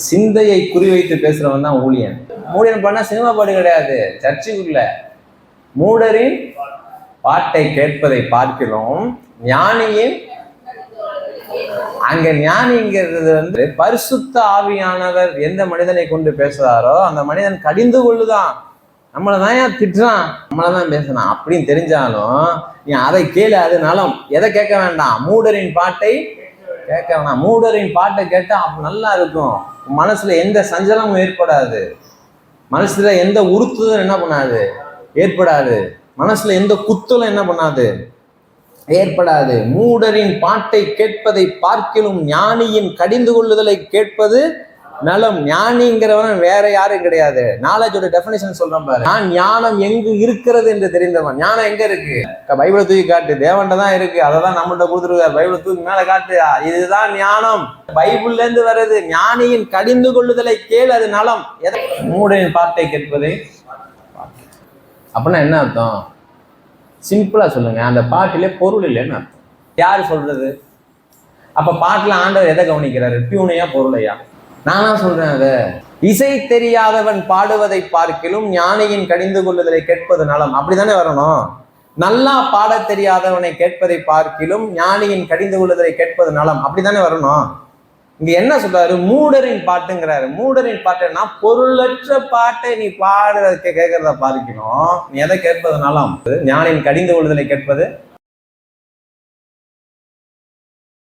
சிந்தையை குறிவைத்து பேசுறவன் தான் ஊழியன். ஊழியன் பண்ணா சினிமா பாட்டு கிடையாது, சர்ச்சுக்குள்ள. மூடரின் பாட்டை கேட்பதை பார்க்கிறோம், ஞானியின் அங்க ஞானிங்கிறது பரிசுத்த ஆவியானவர் எந்த மனிதனை கொண்டு பேசுறாரோ அந்த மனிதன் கடிந்து கொள்ளுதான். நம்மளதான் ஏன் திட்டுறான், நம்மளதான் பேசுறான் அப்படின்னு தெரிஞ்சாலும் நீ அதை கேளு, அது நலம். எதை கேட்க வேண்டாம், மூடரின் பாட்டை கேட்க வேணாம். மூடரின் பாட்டை கேட்டா அப்ப நல்லா இருக்கும். மனசுல எந்த சஞ்சலமும் ஏற்படாது, மனசுல எந்த உறுத்துதலும் என்ன பண்ணாது, ஏற்படாது. மனசுல எந்த குத்தலும் என்ன பண்ணாது, ஏற்படாது. மூடரின் பாட்டை கேட்பதை பார்க்கிலும் ஞானியின் கடிந்து கொள்ளுதலை கேட்பது நலம். ஞானிங்கிறவன் வேற யாரும் கிடையாது. நாலேஜோட டெஃபினிஷன் சொல்றேன் பாரு. நான் ஞானம் எங்கு இருக்கிறது என்று தெரிந்தவன். ஞானம் எங்க இருக்கு? பைபிளை தூக்கி காட்டு, தேவன்ட தான் இருக்கு. அதை தான் நம்மகிட்ட கொடுத்துருக்காரு. பைபிளை தூக்கி மேல காட்டு, இதுதான் ஞானம், பைபிள்ல இருந்து வருது. ஞானியின் கடிந்து கொள்ளுதலை கேள், அது நலம். மூடரின் பாட்டை கேட்பதை அப்படின்னா என்ன அர்த்தம்? சிம்பிளா சொல்லுங்க, அந்த பாட்டிலே பொருள் இல்லைன்னு அர்த்தம். யாரு சொல்றது? அப்ப பாட்டுல ஆண்டவர் எதை கவனிக்கிறாரு? டியூனையா பொருளையா? நானா சொல்றேன். அதை இசை தெரியாதவன் பாடுவதை பார்க்கிலும் ஞானியின் கடிந்து கொள்ளுதலை கேட்பது நலம். அப்படித்தானே வரணும். நல்லா பாட தெரியாதவனை கேட்பதை பார்க்கிலும் ஞானியின் கடிந்து கொள்ளுதலை கேட்பது நலம். அப்படித்தானே வரணும். இங்க என்ன சொல்றாரு? மூடரின் பாட்டுங்கிறாரு. மூடரின் பாட்டுன்னா பொருளற்ற பாட்டை நீ பாடுறத கேட்கறத பார்க்கணும், நீ எதை கேட்பது நலம்? ஞானியின் கடிந்து கொள்ளுதலை கேட்பது